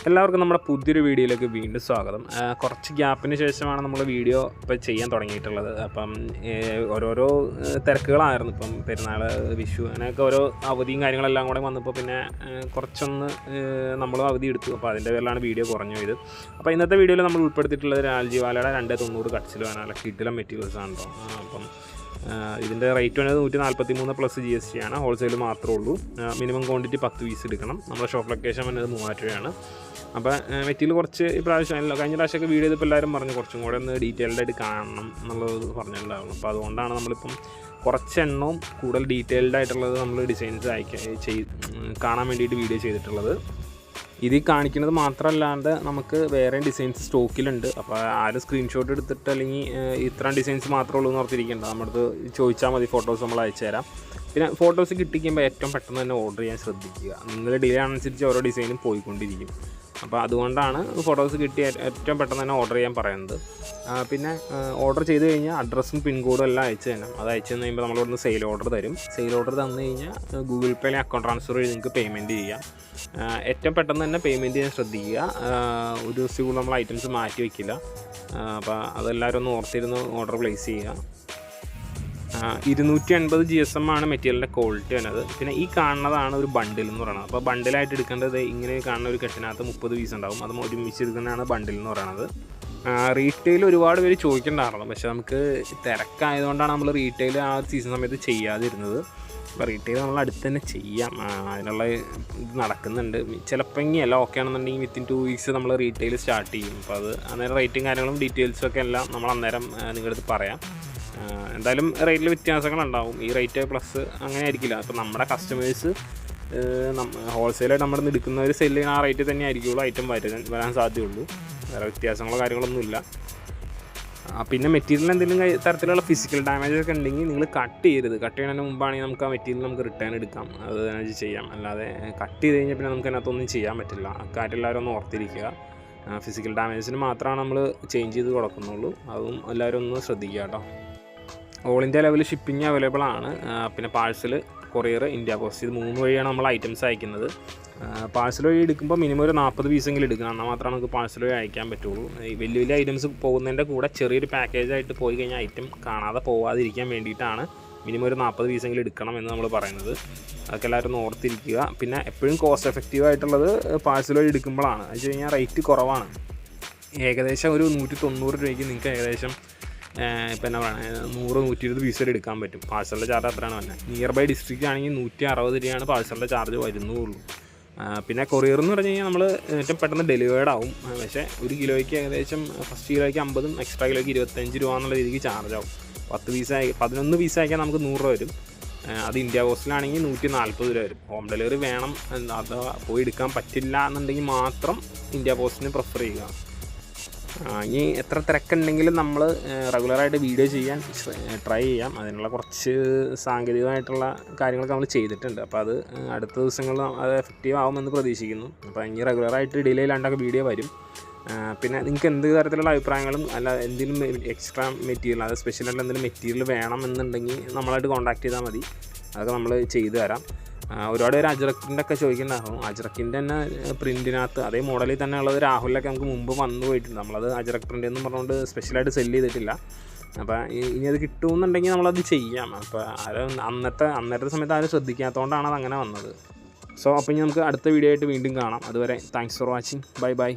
എല്ലാവർക്കും നമ്മുടെ പുതിയൊരു വീഡിയോയിലേക്ക് വീണ്ടും സ്വാഗതം. കുറച്ച് ഗ്യാപ്പിന് ശേഷമാണ് നമ്മൾ വീഡിയോ ഇപ്പോൾ ചെയ്യാൻ തുടങ്ങിയിട്ടുള്ളത്. അപ്പം ഓരോരോ തിരക്കുകളായിരുന്നു. ഇപ്പം പെരുന്നാൾ, വിഷു, അങ്ങനെയൊക്കെ ഓരോ അവധിയും കാര്യങ്ങളെല്ലാം കൂടെ വന്നപ്പോൾ പിന്നെ കുറച്ചൊന്ന് നമ്മളും അവധി എടുത്തു. അപ്പോൾ അതിൻ്റെ പേരിലാണ് വീഡിയോ കുറഞ്ഞു പോയത്. അപ്പോൾ ഇന്നത്തെ വീഡിയോയിൽ നമ്മൾ ഉൾപ്പെടുത്തിയിട്ടുള്ളത് രാൽജിവാലയുടെ 290 കട്ട്സിൽ വേണം കിട്ടിലും മെറ്റീരിയൽസാണ് കേട്ടോ. അപ്പം ഇതിൻ്റെ റേറ്റ് വന്നത് 143 പ്ലസ് GST ആണ്. ഹോൾസെയിൽ മാത്രമേ ഉള്ളൂ. മിനിമം ക്വാണ്ടിറ്റി 10 പീസ് എടുക്കണം. നമ്മുടെ ഷോപ്പ് ലൊക്കേഷൻ വന്നത് 3000 രൂപയാണ്. അപ്പോൾ മെറ്റീരിയൽ കുറച്ച് ഇപ്രാവശ്യം കഴിഞ്ഞ പ്രാവശ്യമൊക്കെ വീഡിയോ ചെയ്തപ്പോൾ എല്ലാവരും പറഞ്ഞു കുറച്ചും കൂടെ ഒന്ന് ഡീറ്റെയിൽഡായിട്ട് കാണണം എന്നുള്ളത് പറഞ്ഞിട്ടുണ്ടായിരുന്നു. അപ്പോൾ അതുകൊണ്ടാണ് നമ്മളിപ്പം കുറച്ച് എണ്ണവും കൂടുതൽ ഡീറ്റെയിൽഡ് ആയിട്ടുള്ളത് നമ്മൾ ഡിസൈൻസ് കാണാൻ വേണ്ടിയിട്ട് വീഡിയോ ചെയ്തിട്ടുള്ളത്. ഇതിൽ കാണിക്കുന്നത് മാത്രമല്ലാണ്ട് നമുക്ക് വേറെ ഡിസൈൻസ് സ്റ്റോക്കിലുണ്ട്. അപ്പോൾ ആരും സ്ക്രീൻഷോട്ട് എടുത്തിട്ട് അല്ലെങ്കിൽ ഇത്രയും ഡിസൈൻസ് മാത്രമേ ഉള്ളൂ എന്ന് ഓർത്തിരിക്കേണ്ട. നമ്മുടെ അടുത്ത് ചോദിച്ചാൽ മതി, ഫോട്ടോസ് നമ്മൾ അയച്ചു തരാം. പിന്നെ ഫോട്ടോസ് കിട്ടിക്കുമ്പോൾ ഏറ്റവും പെട്ടെന്ന് തന്നെ ഓർഡർ ചെയ്യാൻ ശ്രദ്ധിക്കുക. നിങ്ങളുടെ ഡിലേ അനുസരിച്ച് ഓരോ ഡിസൈനും പോയിക്കൊണ്ടിരിക്കും. അപ്പോൾ അതുകൊണ്ടാണ് ഫോട്ടോസ് കിട്ടി ഏറ്റവും പെട്ടെന്ന് തന്നെ ഓർഡർ ചെയ്യാൻ പറയുന്നത്. പിന്നെ ഓർഡർ ചെയ്ത് കഴിഞ്ഞാൽ അഡ്രസ്സും പിൻകോഡും എല്ലാം അയച്ചു തരണം. അത് അയച്ചു തന്നു കഴിയുമ്പോൾ നമ്മളിവിടുന്ന് സെയിൽ ഓർഡർ തരും. സെയിൽ ഓർഡർ തന്നു കഴിഞ്ഞാൽ ഗൂഗിൾ പേയിൽ അക്കൗണ്ട് ട്രാൻസ്ഫർ വഴി നിങ്ങൾക്ക് പേയ്മെൻറ്റ് ചെയ്യാം. ഏറ്റവും പെട്ടെന്ന് തന്നെ പേയ്മെൻറ്റ് ചെയ്യാൻ ശ്രദ്ധിക്കുക. ഒരു ദിവസം നമ്മൾ ഐറ്റംസ് മാറ്റി വയ്ക്കില്ല. അപ്പോൾ അതെല്ലാവരും ഒന്ന് ഓർത്തിരുന്ന് ഓർഡർ പ്ലേസ് ചെയ്യുക. 280 GSM ആണ് മെറ്റീരിയലിൻ്റെ ക്വാളിറ്റി വരുന്നത്. പിന്നെ ഈ കാണുന്നതാണ് ഒരു ബണ്ടിൽ എന്ന് പറയുന്നത്. അപ്പോൾ ബണ്ടിലായിട്ട് എടുക്കേണ്ടത് ഇങ്ങനെ കാണുന്ന ഒരു കെട്ടിനകത്ത് 30 പീസ് ഉണ്ടാവും. അത് ഒരുമിച്ച് എടുക്കുന്നതാണ് ബണ്ടിൽ എന്ന് പറയുന്നത്. റീറ്റെയിൽ ഒരുപാട് പേര് ചോദിക്കേണ്ടായിരുന്നു. പക്ഷേ നമുക്ക് തിരക്കായതുകൊണ്ടാണ് നമ്മൾ റീറ്റെയിൽ ആ ഒരു സീസൺ സമയത്ത് ചെയ്യാതിരുന്നത്. അപ്പോൾ റീറ്റെയിൽ നമ്മൾ അടുത്ത് തന്നെ ചെയ്യാം. അതിനുള്ള ഇത് നടക്കുന്നുണ്ട്. ചിലപ്പോൾ എല്ലാം ഓക്കെ ആണെന്നുണ്ടെങ്കിൽ വിത്തിൻ 2 വീക്സ് നമ്മൾ റീറ്റെയിൽ സ്റ്റാർട്ട് ചെയ്യും. അപ്പോൾ അത് അന്നേരം റേറ്റും കാര്യങ്ങളും ഡീറ്റെയിൽസും ഒക്കെ എല്ലാം നമ്മൾ അന്നേരം നിങ്ങളുടെ അടുത്ത് പറയാം. എന്തായാലും റേറ്റിൽ വ്യത്യാസങ്ങളുണ്ടാവും. ഈ റേറ്റ് പ്ലസ് അങ്ങനെ ആയിരിക്കില്ല. അപ്പോൾ നമ്മുടെ കസ്റ്റമേഴ്സ് ഹോൾസെയിലായിട്ട് നമ്മുടെ നിന്ന് എടുക്കുന്നവർ സെല്ല് ചെയ്യുന്ന ആ റേറ്റ് തന്നെ ആയിരിക്കുള്ളൂ ഐറ്റം വരാൻ സാധ്യതയുള്ളൂ. വേറെ വ്യത്യാസങ്ങളോ കാര്യങ്ങളൊന്നുമില്ല. പിന്നെ മെറ്റീരിയൽ എന്തെങ്കിലും തരത്തിലുള്ള ഫിസിക്കൽ ഡാമേജ് ഒക്കെ ഉണ്ടെങ്കിൽ നിങ്ങൾ കട്ട് ചെയ്യരുത്. കട്ട് ചെയ്യുന്നതിന് മുമ്പാണെങ്കിൽ നമുക്ക് ആ മെറ്റീരിയൽ നമുക്ക് റിട്ടേൺ എടുക്കാം, അത് ചെയ്യാം. അല്ലാതെ കട്ട് ചെയ്ത് കഴിഞ്ഞാൽ പിന്നെ നമുക്ക് അതിനകത്തൊന്നും ചെയ്യാൻ പറ്റില്ല. അക്കാര്യം എല്ലാവരും ഒന്ന് ഓർത്തിരിക്കുക. ഫിസിക്കൽ ഡാമേജിന് മാത്രമാണ് നമ്മൾ ചേഞ്ച് ചെയ്ത് കൊടുക്കുന്നുള്ളൂ. അതും എല്ലാവരും ഒന്ന് ശ്രദ്ധിക്കുക കേട്ടോ. All India level shipping available ആണ്. പിന്നെ പാഴ്സൽ, കൊറിയർ, ഇന്ത്യ പോസ്റ്റ്, ഇത് 3 വഴിയാണ് നമ്മൾ ഐറ്റംസ് അയക്കുന്നത്. പാഴ്സൽ വഴി എടുക്കുമ്പോൾ മിനിമം ഒരു 40 പീസെങ്കിലും എടുക്കണം. എന്നാൽ മാത്രമേ നമുക്ക് പാഴ്സൽ വഴി അയക്കാൻ പറ്റുള്ളൂ. ഈ വലിയ വലിയ ഐറ്റംസ് പോകുന്നതിൻ്റെ കൂടെ ചെറിയൊരു പാക്കേജായിട്ട് പോയി കഴിഞ്ഞാൽ ഐറ്റം കാണാതെ പോകാതിരിക്കാൻ വേണ്ടിയിട്ടാണ് മിനിമം ഒരു 40 പീസെങ്കിലും എടുക്കണം എന്ന് നമ്മൾ പറയുന്നത്. അതൊക്കെ എല്ലാവരും ഒന്ന് ഓർത്തിരിക്കുക. പിന്നെ എപ്പോഴും കോസ്റ്റ് എഫക്റ്റീവ് ആയിട്ടുള്ളത് പാഴ്സൽ വഴി എടുക്കുമ്പോഴാണ്. അത് വെച്ച് കഴിഞ്ഞാൽ റേറ്റ് കുറവാണ്. ഏകദേശം ഒരു 190 രൂപയ്ക്ക് നിങ്ങൾക്ക് ഏകദേശം ഇപ്പം എന്നാ പറയുക 100-120 പീസ് വരെ എടുക്കാൻ പറ്റും. പാഴ്സലിൻ്റെ ചാർജ് അത്രയാണ് വരുന്നത്. നിയർ ബൈ ഡിസ്ട്രിക്റ്റ് ആണെങ്കിൽ 160 രൂപയാണ് പാഴ്സലിൻ്റെ ചാർജ് വരുന്നുള്ളൂ. പിന്നെ കൊറിയർ എന്ന് പറഞ്ഞു കഴിഞ്ഞാൽ നമ്മൾ ഏറ്റവും പെട്ടെന്ന് ഡെലിവേർഡ് ആവും. പക്ഷേ 1 കിലോയ്ക്ക് ഏകദേശം ഫസ്റ്റ് കിലോയ്ക്ക് 50, എക്സ്ട്രാ കിലോയ്ക്ക് 25 രൂപ എന്നുള്ള രീതിക്ക് ചാർജ് ആവും. 11 പീസ് അയക്കാൻ നമുക്ക് 100 രൂപ വരും. അത് ഇന്ത്യ പോസ്റ്റിലാണെങ്കിൽ 140 രൂപ വരും. ഹോം ഡെലിവറി വേണം, അത് പോയി എടുക്കാൻ പറ്റില്ല എന്നുണ്ടെങ്കിൽ മാത്രം ഇന്ത്യ പോസ്റ്റിന് പ്രിഫർ ചെയ്യുക. ഇനി എത്ര തിരക്കുണ്ടെങ്കിലും നമ്മൾ റെഗുലറായിട്ട് വീഡിയോ ചെയ്യാൻ ട്രൈ ചെയ്യാം. അതിനുള്ള കുറച്ച് സാങ്കേതികമായിട്ടുള്ള കാര്യങ്ങളൊക്കെ നമ്മൾ ചെയ്തിട്ടുണ്ട്. അപ്പോൾ അത് അടുത്ത ദിവസങ്ങളിൽ അത് എഫക്റ്റീവ് ആവുമെന്ന് പ്രതീക്ഷിക്കുന്നു. അപ്പോൾ ഇനി റെഗുലറായിട്ട് ഡിലേ ഇല്ലാണ്ടൊക്കെ വീഡിയോ വരും. പിന്നെ നിങ്ങൾക്ക് എന്ത് തരത്തിലുള്ള അഭിപ്രായങ്ങളും അല്ല എന്തെങ്കിലും എക്സ്ട്രാ മെറ്റീരിയൽ, അത് സ്പെഷ്യലായിട്ട് എന്തെങ്കിലും മെറ്റീരിയൽ വേണമെന്നുണ്ടെങ്കിൽ നമ്മളായിട്ട് കോൺടാക്ട് ചെയ്താൽ മതി. അതൊക്കെ നമ്മൾ ചെയ്തു തരാം. ഒരുപാട് പേര് അജ്രക്കിൻ്റെ ഒക്കെ ചോദിക്കുന്നുണ്ടാകും. അജ്രക്കിൻ്റെ തന്നെ പ്രിൻറ്റിനകത്ത് അതേ മോഡലിൽ തന്നെ ഉള്ളത് രാഹുലിലൊക്കെ നമുക്ക് മുമ്പ് വന്നു പോയിട്ടുണ്ട്. നമ്മളത് അജ്രക് പ്രിൻ്റ് എന്ന് പറഞ്ഞുകൊണ്ട് സ്പെഷ്യലായിട്ട് സെല്ല് ചെയ്തിട്ടില്ല. അപ്പോൾ ഇനി അത് കിട്ടുമെന്നുണ്ടെങ്കിൽ നമ്മളത് ചെയ്യാം. അപ്പോൾ അന്നത്തെ സമയത്ത് ആരും ശ്രദ്ധിക്കാത്തതുകൊണ്ടാണ് അതങ്ങനെ വന്നത്. അപ്പോൾ ഇനി നമുക്ക് അടുത്ത വീഡിയോ ആയിട്ട് വീണ്ടും കാണാം. അതുവരെ താങ്ക്സ് ഫോർ വാച്ചിങ്. ബൈ.